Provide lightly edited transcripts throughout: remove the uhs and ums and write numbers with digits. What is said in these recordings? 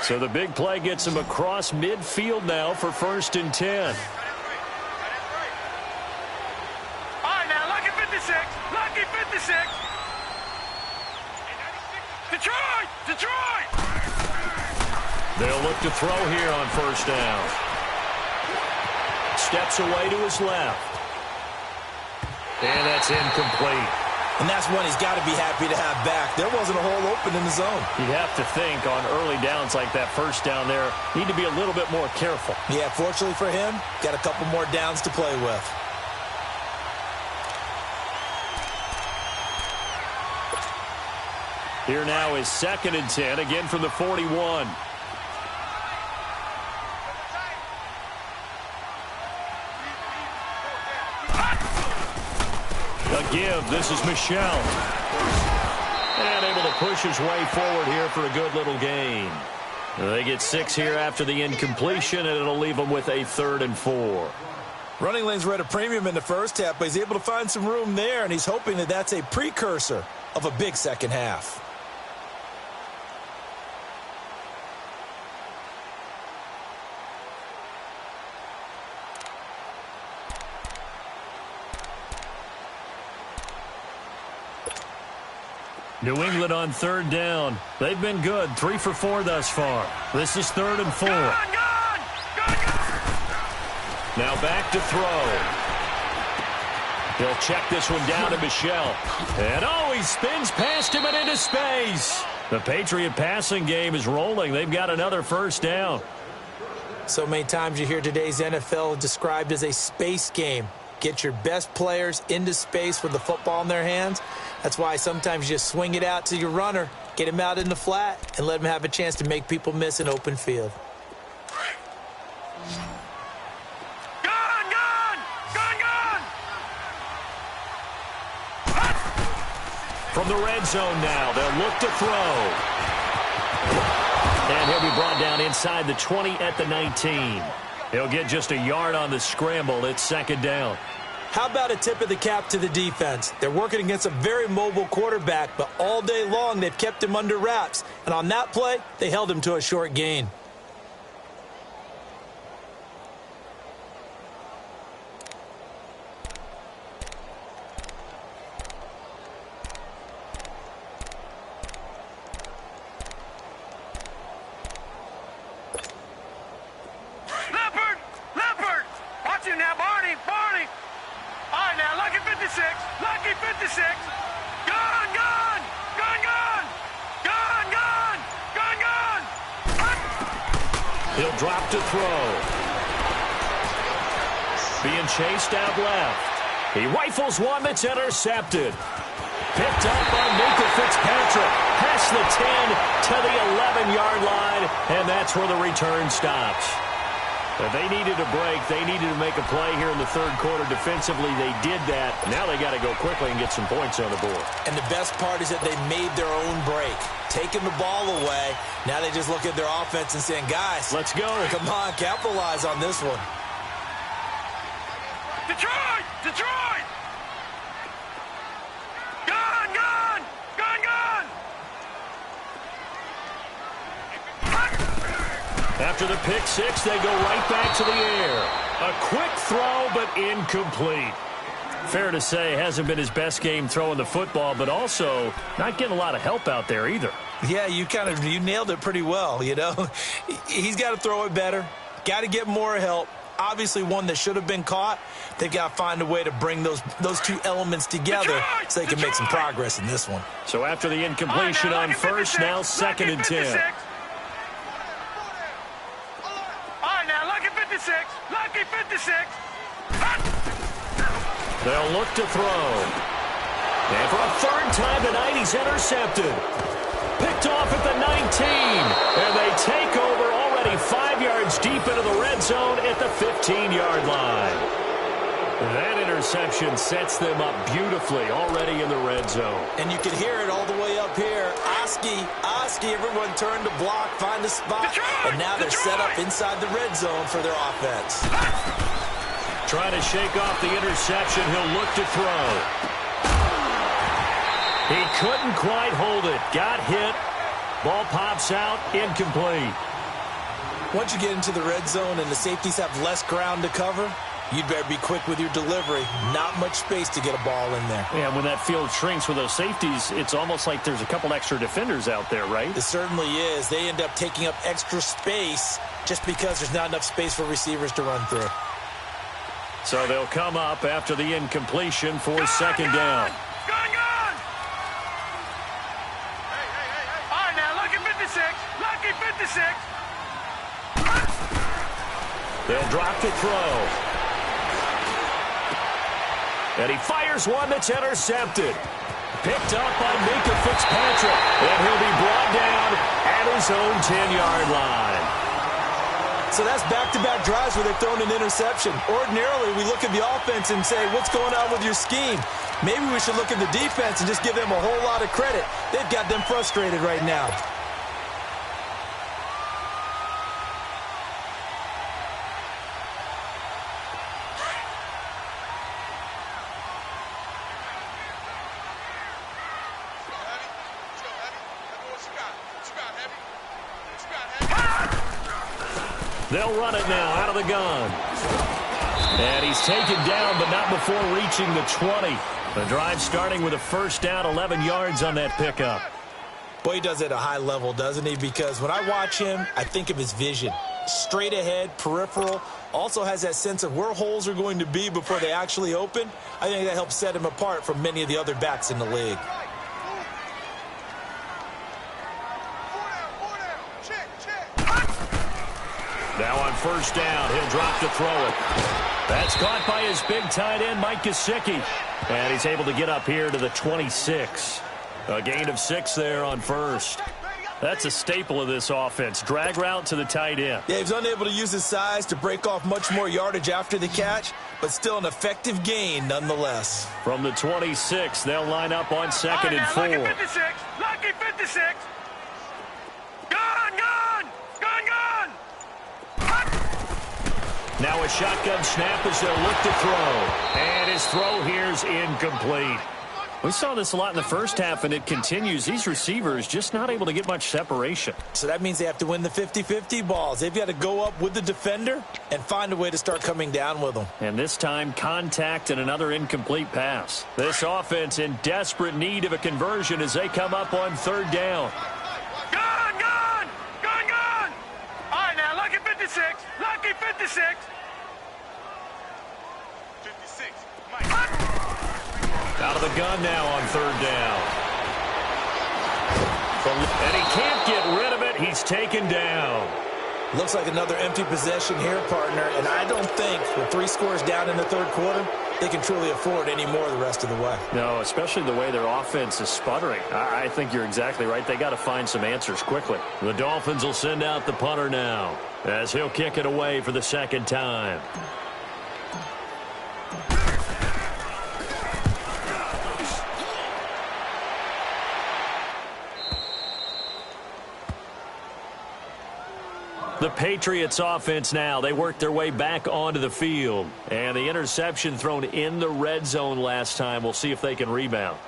So the big play gets him across midfield now for 1st and 10. All right, now, lucky 56. Lucky 56. Detroit! Detroit! They'll look to throw here on 1st down. Steps away to his left. And that's incomplete. And that's one he's got to be happy to have back. There wasn't a hole open in the zone. You'd have to think on early downs like that 1st down there, need to be a little bit more careful. Yeah, fortunately for him, got a couple more downs to play with. Here now is 2nd and 10, again from the 41. A give. This is Michel. And able to push his way forward here for a good little gain. They get 6 here after the incompletion, and it'll leave them with a 3rd and 4. Running lanes were at a premium in the first half, but he's able to find some room there, and he's hoping that that's a precursor of a big second half. New England on 3rd down. They've been good. 3 for 4 thus far. This is 3rd and 4. Now back to throw. He'll check this one down to Michel. And he spins past him and into space. The Patriot passing game is rolling. They've got another 1st down. So many times you hear today's NFL described as a space game. Get your best players into space with the football in their hands. That's why sometimes you just swing it out to your runner, get him out in the flat, and let him have a chance to make people miss an open field. Gone! From the red zone now, they'll look to throw. And he'll be brought down inside the 20 at the 19. He'll get just a yard on the scramble. It's 2nd down. How about a tip of the cap to the defense? They're working against a very mobile quarterback, but all day long they've kept him under wraps. And on that play, they held him to a short gain. Leopard! Watch him now, Barney! All right, now, lucky 56. Lucky 56. Gone! He'll drop to throw. Being chased out left. He rifles one that's intercepted. Picked up by Minkah Fitzpatrick. Past the 10 to the 11-yard line, and that's where the return stops. If they needed a break, they needed to make a play here in the 3rd quarter. Defensively, they did that. Now they got to go quickly and get some points on the board. And the best part is that they made their own break. Taking the ball away. Now they just look at their offense and saying, guys, let's go. Come on, capitalize on this one. Detroit! After the pick 6, they go right back to the air. A quick throw, but incomplete. Fair to say, hasn't been his best game throwing the football, but also not getting a lot of help out there either. Yeah, you nailed it pretty well, you know. He's got to throw it better. Got to get more help. Obviously one that should have been caught. They've got to find a way to bring those two elements together so they can make some progress in this one. So after the incompletion on 1st, now 2nd and 10. Lucky 56. They'll look to throw. And for a 3rd time tonight, he's intercepted. Picked off at the 19. And they take over already 5 yards deep into the red zone at the 15-yard line. That interception sets them up beautifully already in the red zone. And you can hear it all the way up here. Oski, everyone turned to block, find a spot. And now they're set up inside the red zone for their offense. Trying to shake off the interception. He'll look to throw. He couldn't quite hold it. Got hit. Ball pops out. Incomplete. Once you get into the red zone and the safeties have less ground to cover, you'd better be quick with your delivery. Not much space to get a ball in there. Yeah, when that field shrinks with those safeties, it's almost like there's a couple extra defenders out there, right? It certainly is. They end up taking up extra space just because there's not enough space for receivers to run through. So they'll come up after the incompletion for second down. Gone! All right, now, lucky 56. Lucky 56. They'll drop to throw. And he fires one that's intercepted. Picked up by Minka Fitzpatrick. And he'll be brought down at his own 10-yard line. So that's back-to-back drives where they've thrown an interception. Ordinarily, we look at the offense and say, what's going on with your scheme? Maybe we should look at the defense and just give them a whole lot of credit. They've got them frustrated right now. They'll run it now out of the gun. And he's taken down, but not before reaching the 20. The drive starting with a first down, 11 yards on that pickup. Boy, he does it at a high level, doesn't he? Because when I watch him, I think of his vision. Straight ahead, peripheral. Also has that sense of where holes are going to be before they actually open. I think that helps set him apart from many of the other backs in the league. Now on first down, he'll drop to throw it. That's caught by his big tight end, Mike Gesicki. And he's able to get up here to the 26. A gain of 6 there on first. That's a staple of this offense. Drag route to the tight end. Yeah, he was unable to use his size to break off much more yardage after the catch, but still an effective gain nonetheless. From the 26, they'll line up on second and 4. Lucky 56. Lucky 56. Now a shotgun snap as they'll look to throw. And his throw here's incomplete. We saw this a lot in the first half, and it continues. These receivers just not able to get much separation. So that means they have to win the 50-50 balls. They've got to go up with the defender and find a way to start coming down with them. And this time, contact and another incomplete pass. This offense in desperate need of a conversion as they come up on third down. All right, now, lucky 56. Lucky 56. 56. Out of the gun now on third down. And he can't get rid of it. He's taken down. Looks like another empty possession here, partner. And I don't think with 3 scores down in the third quarter, they can truly afford any more the rest of the way. No, especially the way their offense is sputtering. I think you're exactly right. They got to find some answers quickly. The Dolphins will send out the punter now as he'll kick it away for the second time. The Patriots offense now, they work their way back onto the field. And the interception thrown in the red zone last time. We'll see if they can rebound.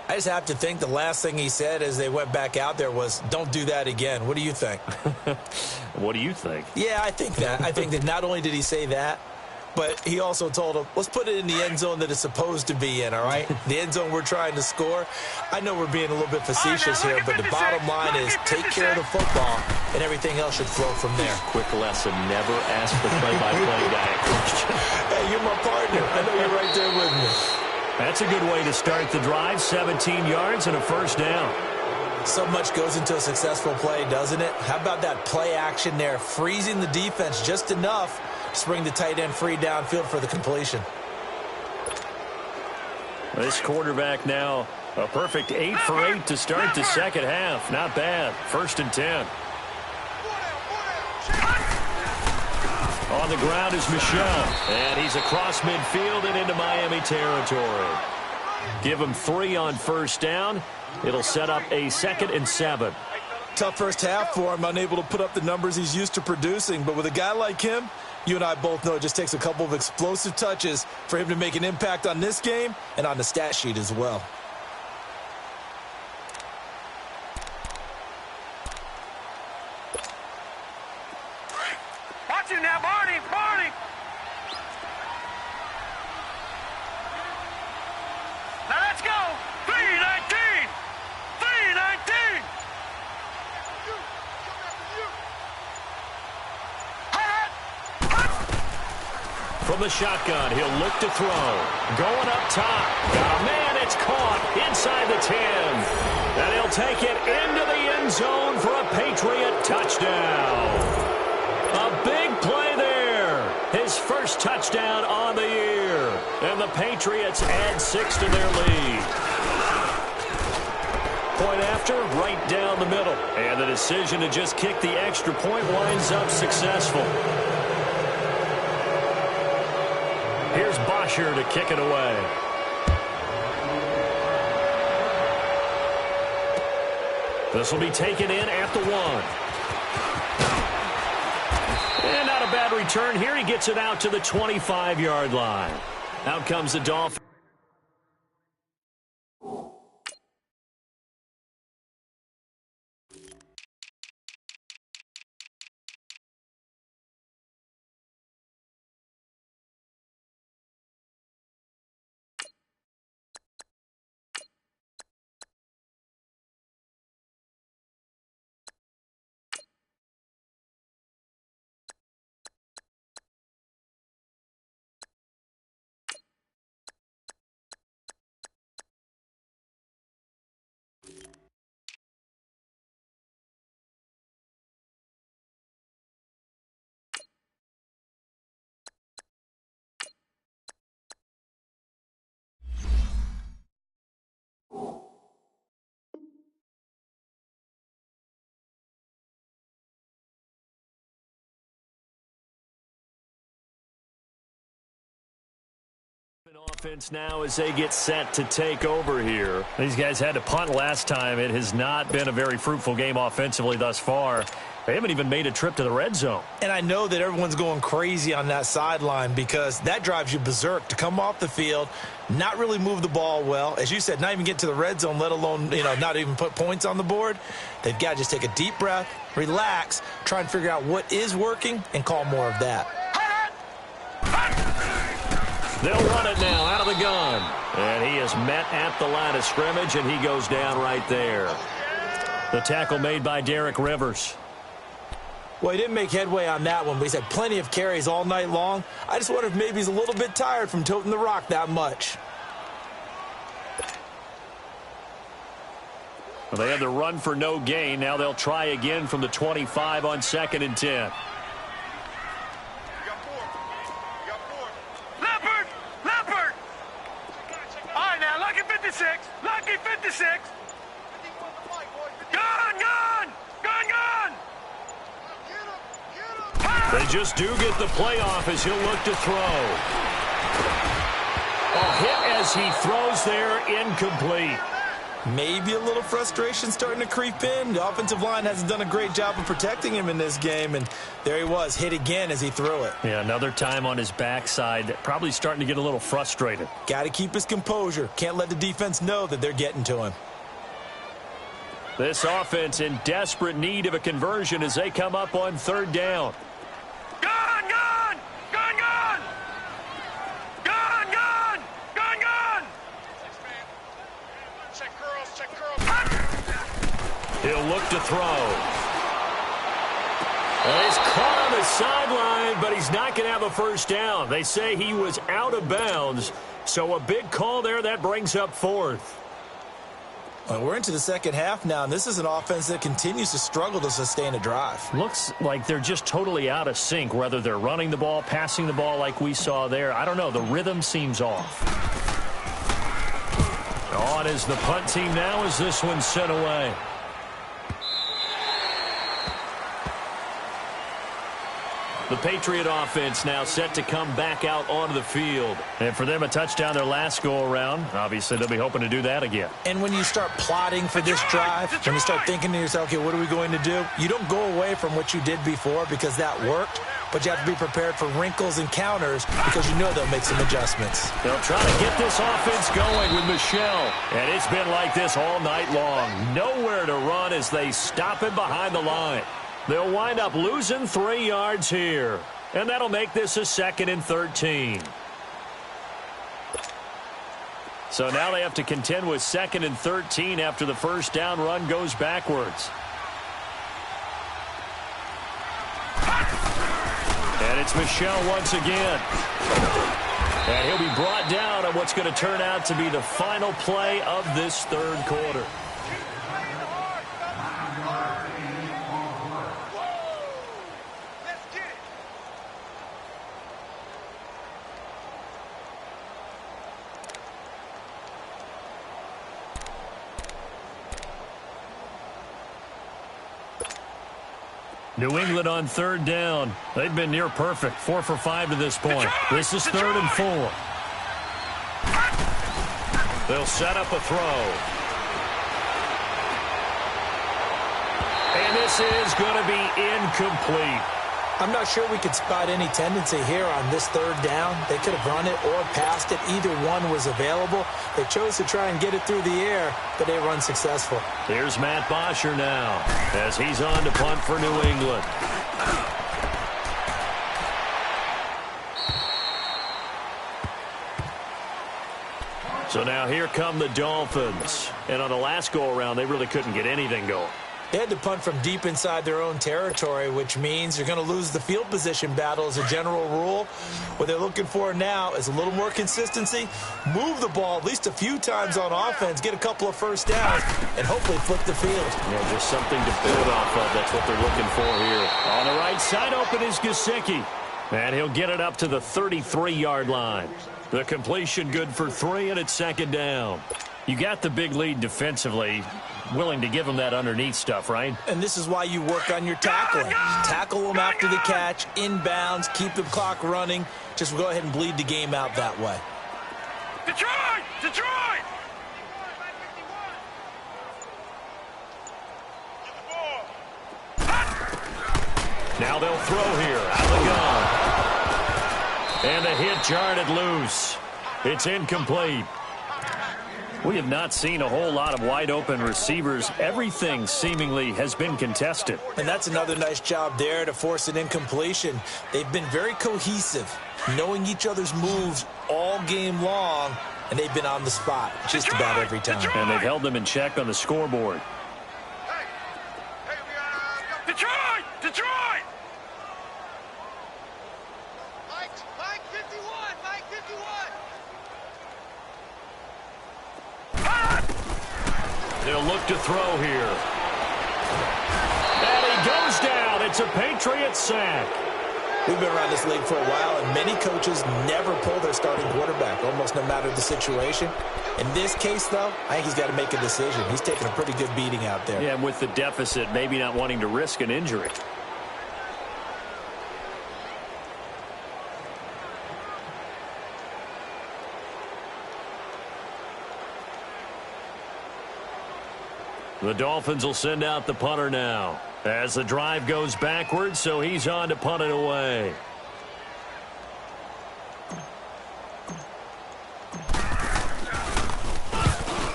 I just have to think the last thing he said as they went back out there was, don't do that again. What do you think? What do you think? Yeah, I think that. I think that not only did he say that, but he also told him, let's put it in the end zone that it's supposed to be in, all right? The end zone we're trying to score. I know we're being a little bit facetious here, but the bottom line is take care of the football, and everything else should flow from there. Quick lesson, never ask the play-by-play guy a question. Hey, you're my partner. I know you're right there with me. That's a good way to start the drive. 17 yards and a first down. So much goes into a successful play, doesn't it? How about that play action there, freezing the defense just enough to bring the tight end free downfield for the completion. This quarterback now a perfect 8 for 8 to start the second half. Not bad. First and 10. On the ground is Michel, and he's across midfield and into Miami territory. Give him 3 on first down. It'll set up a 2nd and 7. Tough first half for him, unable to put up the numbers he's used to producing. But with a guy like him, you and I both know it just takes a couple of explosive touches for him to make an impact on this game and on the stat sheet as well. Watch it now, Barney. Barney. Now let's go. 3-19. 3-19. From the shotgun, he'll look to throw. Going up top. Got a man, it's caught inside the 10. And he'll take it into the end zone for a Patriot touchdown. A big play there. His first touchdown on the year. And the Patriots add 6 to their lead. Point after, right down the middle. And the decision to just kick the extra point winds up successful. Here's Bosher to kick it away. This will be taken in at the 1. And not a bad return here. He gets it out to the 25-yard line. Out comes the Dolphins. Offense now as they get set to take over here. These guys had to punt last time. It has not been a very fruitful game offensively thus far. They haven't even made a trip to the red zone. And I know that everyone's going crazy on that sideline because that drives you berserk to come off the field, not really move the ball well. As you said, not even get to the red zone, let alone, not even put points on the board. They've got to just take a deep breath, relax, try and figure out what is working, and call more of that. They'll run it now out of the gun. And he is met at the line of scrimmage, and he goes down right there. The tackle made by Derek Rivers. Well, he didn't make headway on that one, but he's had plenty of carries all night long. I just wonder if maybe he's a little bit tired from toting the rock that much. Well, they had the run for no gain. Now they'll try again from the 25 on 2nd and 10. Lucky 56. Gun, gun, gun, gun. They just do get the playoff as he'll look to throw. A hit as he throws there, incomplete. Maybe a little frustration starting to creep in. The offensive line hasn't done a great job of protecting him in this game, and there he was, hit again as he threw it. Yeah, another time on his backside, probably starting to get a little frustrated. Got to keep his composure. Can't let the defense know that they're getting to him. This offense in desperate need of a conversion as they come up on 3rd down. Gun, gun, gun, gun. Gun, gun, gun, gun. Check curls, check curls. He'll look to throw. And he's caught on the sideline, but he's not going to have a first down. They say he was out of bounds, so a big call there. That brings up 4th. Well, we're into the second half now, and this is an offense that continues to struggle to sustain a drive. Looks like they're just totally out of sync, whether they're running the ball, passing the ball like we saw there. I don't know. The rhythm seems off. On is the punt team now as this one's sent away. The Patriot offense now set to come back out onto the field. And for them, a touchdown their last go-around. Obviously, they'll be hoping to do that again. And when you start plotting for this drive, when you start thinking to yourself, okay, what are we going to do? You don't go away from what you did before because that worked, but you have to be prepared for wrinkles and counters because you know they'll make some adjustments. They'll try to get this offense going with Michelle. And it's been like this all night long. Nowhere to run as they stop him behind the line. They'll wind up losing 3 yards here. And that'll make this a 2nd and 13. So now they have to contend with 2nd and 13 after the first down run goes backwards. And it's Michel once again. And he'll be brought down on what's going to turn out to be the final play of this third quarter. New England on 3rd down. They've been near perfect. 4 for 5 to this point. This is 3rd and 4. They'll set up a throw. And this is going to be incomplete. I'm not sure we could spot any tendency here on this 3rd down. They could have run it or passed it. Either one was available. They chose to try and get it through the air, but they were unsuccessful. Here's Matt Bosher now as he's on to punt for New England. So now here come the Dolphins. And on the last go-around, they really couldn't get anything going. They had to punt from deep inside their own territory, which means you're going to lose the field position battle as a general rule. What they're looking for now is a little more consistency, move the ball at least a few times on offense, get a couple of first downs, and hopefully flip the field. Yeah, just something to build off of. That's what they're looking for here. On the right side, open is Gesicki. And he'll get it up to the 33-yard line. The completion good for 3, and it's 2nd down. You got the big lead defensively. Willing to give them that underneath stuff, right? And this is why you work on your tackling. Tackle them after the catch, inbounds, keep the clock running. Just go ahead and bleed the game out that way. Detroit! Detroit! Now they'll throw here. Out the gun. And the hit jarred it loose. It's incomplete. We have not seen a whole lot of wide-open receivers. Everything seemingly has been contested. And that's another nice job there to force an incompletion. They've been very cohesive, knowing each other's moves all game long, and they've been on the spot just about every time. And they've held them in check on the scoreboard. Detroit! Detroit! Mike 51! Mike 51! They'll look to throw here. And he goes down. It's a Patriot sack. We've been around this league for a while, and many coaches never pull their starting quarterback, almost no matter the situation. In this case, though, I think he's got to make a decision. He's taking a pretty good beating out there. Yeah, and with the deficit, maybe not wanting to risk an injury. The Dolphins will send out the punter now as the drive goes backwards, so he's on to punt it away.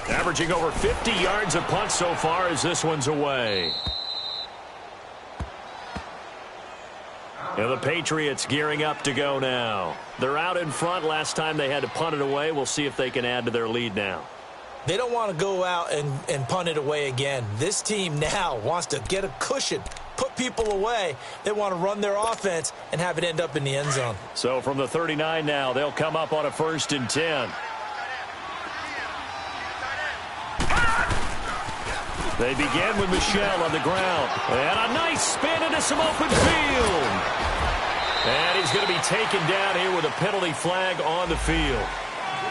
Averaging over 50 yards a punt so far as this one's away. And the Patriots gearing up to go now. They're out in front. Last time they had to punt it away. We'll see if they can add to their lead now. They don't want to go out and punt it away again. This team now wants to get a cushion, put people away. They want to run their offense and have it end up in the end zone. So from the 39 now, they'll come up on a 1st and 10. They begin with Michel on the ground. And a nice spin into some open field. And he's going to be taken down here with a penalty flag on the field.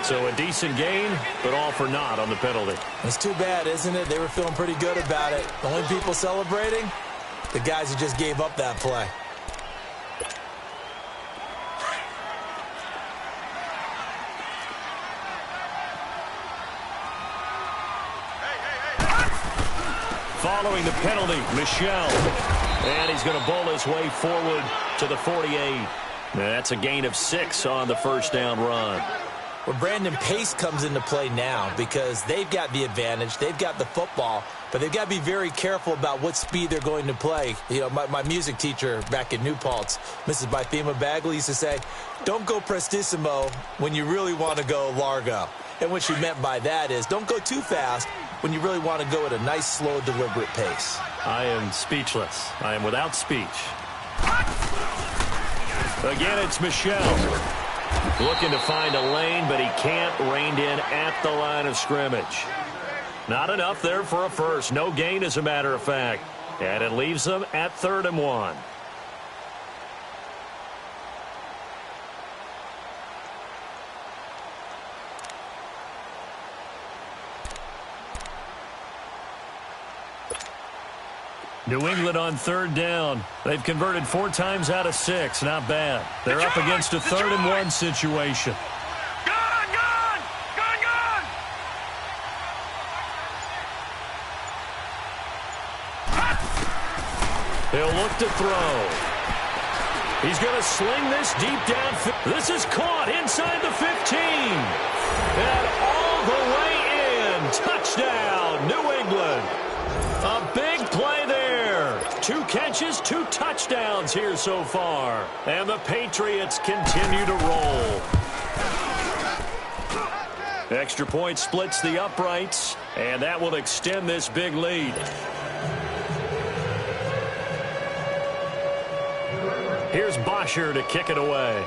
So a decent gain, but all for naught on the penalty. It's too bad, isn't it? They were feeling pretty good about it. The only people celebrating, the guys who just gave up that play. Following the penalty, Michel. And he's going to bowl his way forward to the 48. That's a gain of 6 on the first down run. Well, Brandon, pace comes into play now because they've got the advantage. They've got the football, but they've got to be very careful about what speed they're going to play. You know, my music teacher back in New Paltz, Mrs. Bythema Bagley, used to say, don't go prestissimo when you really want to go largo. And what she meant by that is don't go too fast when you really want to go at a nice, slow, deliberate pace. I am speechless. I am without speech. Again, it's Michel. Looking to find a lane, but he can't rein in at the line of scrimmage. Not enough there for a first. No gain, as a matter of fact. And it leaves them at 3rd and 1. New England on 3rd down. They've converted 4 times out of 6. Not bad. They're up against a 3rd and 1 situation. Gone! He'll look to throw. He's going to sling this deep down. This is caught inside the 15. And all the way in. Touchdown, New England. A big play there. 2 catches, 2 touchdowns here so far. And the Patriots continue to roll. Extra point splits the uprights, and that will extend this big lead. Here's Bosher to kick it away.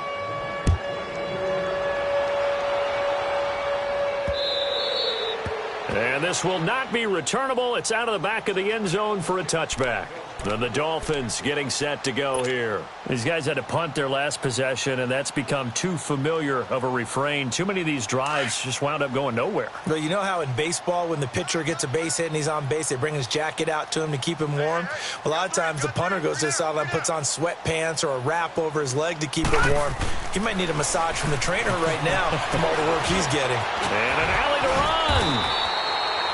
And this will not be returnable. It's out of the back of the end zone for a touchback. And the Dolphins getting set to go here. These guys had to punt their last possession, and that's become too familiar of a refrain. Too many of these drives just wound up going nowhere. Well, you know how in baseball when the pitcher gets a base hit and he's on base, they bring his jacket out to him to keep him warm? A lot of times the punter goes to the sideline, puts on sweatpants or a wrap over his leg to keep it warm. He might need a massage from the trainer right now from all the work he's getting. And an alley to run.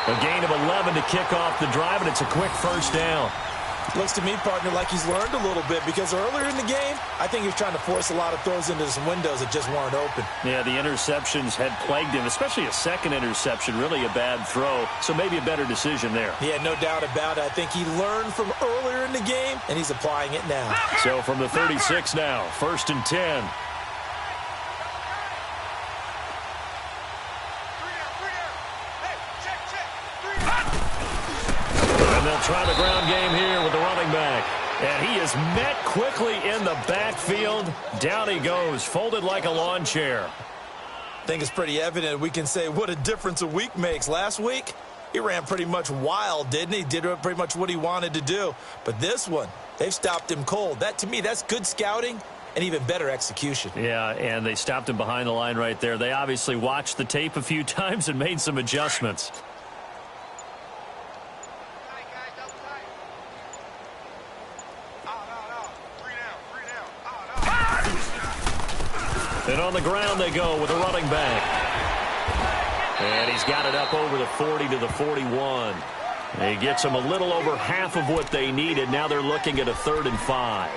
A gain of 11 to kick off the drive, and it's a quick first down. Looks to me, partner, like he's learned a little bit because earlier in the game, I think he was trying to force a lot of throws into some windows that just weren't open. Yeah, the interceptions had plagued him, especially a second interception, really a bad throw. So maybe a better decision there. Yeah, no doubt about it. I think he learned from earlier in the game, and he's applying it now. So from the 36 now, 1st and 10. Try the ground game here with the running back. And he is met quickly in the backfield. Down he goes, folded like a lawn chair. I think it's pretty evident we can say what a difference a week makes. Last week, he ran pretty much wild, didn't he? Did pretty much what he wanted to do. But this one, they've stopped him cold. That, to me, that's good scouting and even better execution. Yeah, and they stopped him behind the line right there. They obviously watched the tape a few times and made some adjustments. And on the ground they go with a running back. And he's got it up over the 40 to the 41. He gets them a little over half of what they needed. Now they're looking at a 3rd and 5.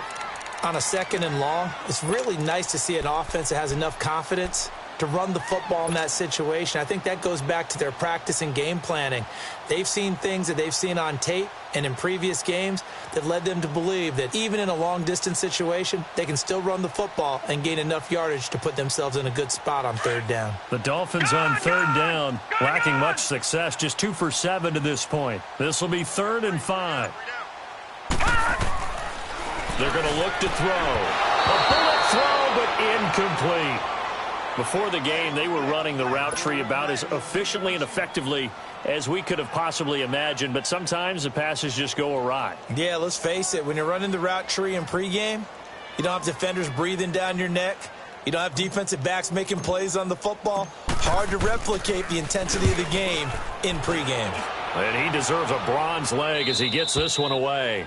On a 2nd and long, it's really nice to see an offense that has enough confidence to run the football in that situation. I think that goes back to their practice and game planning. They've seen things that they've seen on tape and in previous games that led them to believe that even in a long-distance situation, they can still run the football and gain enough yardage to put themselves in a good spot on 3rd down. The Dolphins on 3rd down, lacking much success, just 2 for 7 to this point. This will be 3rd and 5. They're going to look to throw. A bullet throw, but incomplete. Before the game, they were running the route tree about as efficiently and effectively as we could have possibly imagined, but sometimes the passes just go awry. Yeah, let's face it. When you're running the route tree in pregame, you don't have defenders breathing down your neck. You don't have defensive backs making plays on the football. Hard to replicate the intensity of the game in pregame. And he deserves a bronze leg as he gets this one away.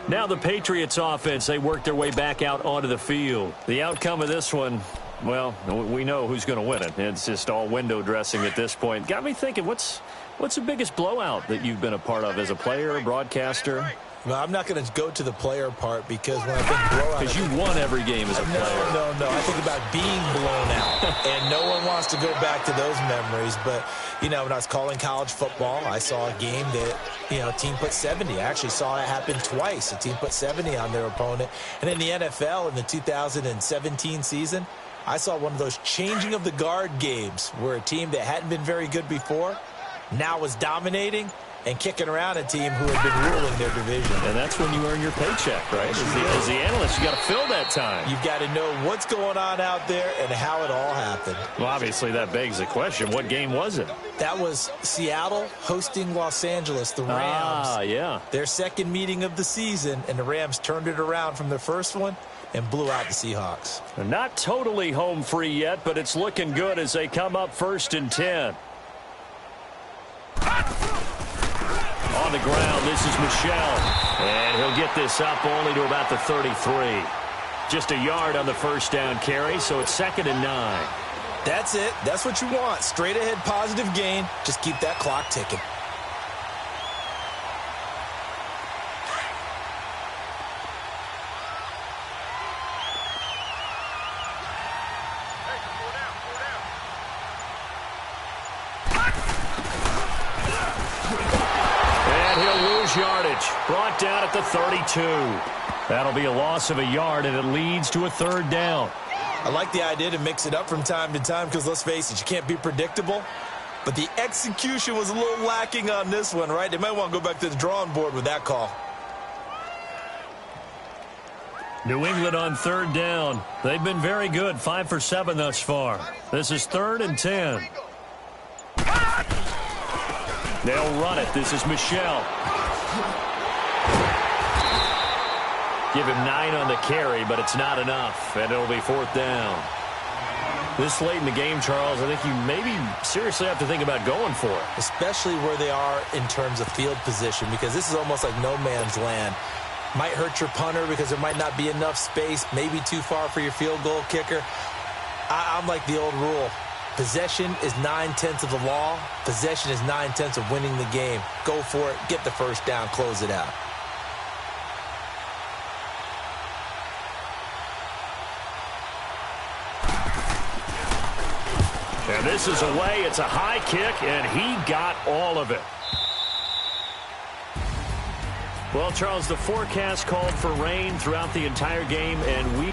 Now the Patriots offense, they work their way back out onto the field. The outcome of this one, well, we know who's going to win it. It's just all window dressing at this point. Got me thinking, what's the biggest blowout that you've been a part of as a player, a broadcaster? Well, I'm not going to go to the player part because when I think blowout... Because you won every game as a player. No. I think about being blown out. And no one wants to go back to those memories. But, you know, when I was calling college football, I saw a game that, you know, a team put 70. I actually saw it happen twice. A team put 70 on their opponent. And in the NFL in the 2017 season, I saw one of those changing of the guard games where a team that hadn't been very good before now was dominating and kicking around a team who had been ruling their division. And that's when you earn your paycheck, right? As the analyst, you got to fill that time. You've got to know what's going on out there and how it all happened. Well, obviously, that begs the question, what game was it? That was Seattle hosting Los Angeles, the Rams. Ah, yeah. Their second meeting of the season, and the Rams turned it around from their first one and blew out the Seahawks. Not totally home free yet, but it's looking good as they come up 1st and 10. On the ground, this is Michel. And he'll get this up only to about the 33. Just a yard on the first down carry, so it's 2nd and 9. That's it. That's what you want. Straight ahead positive gain. Just keep that clock ticking. Yardage brought down at the 32. That'll be a loss of a yard, and it leads to a 3rd down. I like the idea to mix it up from time to time because, let's face it, you can't be predictable. But the execution was a little lacking on this one, right? They might want to go back to the drawing board with that call. New England on 3rd down. They've been very good, 5 for 7 thus far. This is 3rd and 10. They'll run it. This is Michel. Give him 9 on the carry, but it's not enough, and it'll be 4th down. This late in the game, Charles, I think you maybe seriously have to think about going for it. Especially where they are in terms of field position, because this is almost like no man's land. Might hurt your punter because there might not be enough space, maybe too far for your field goal kicker. I'm like the old rule. Possession is 9/10 of the law. Possession is 9/10 of winning the game. Go for it. Get the first down. Close it out. And this is away. It's a high kick, and he got all of it. Well, Charles, the forecast called for rain throughout the entire game, and we...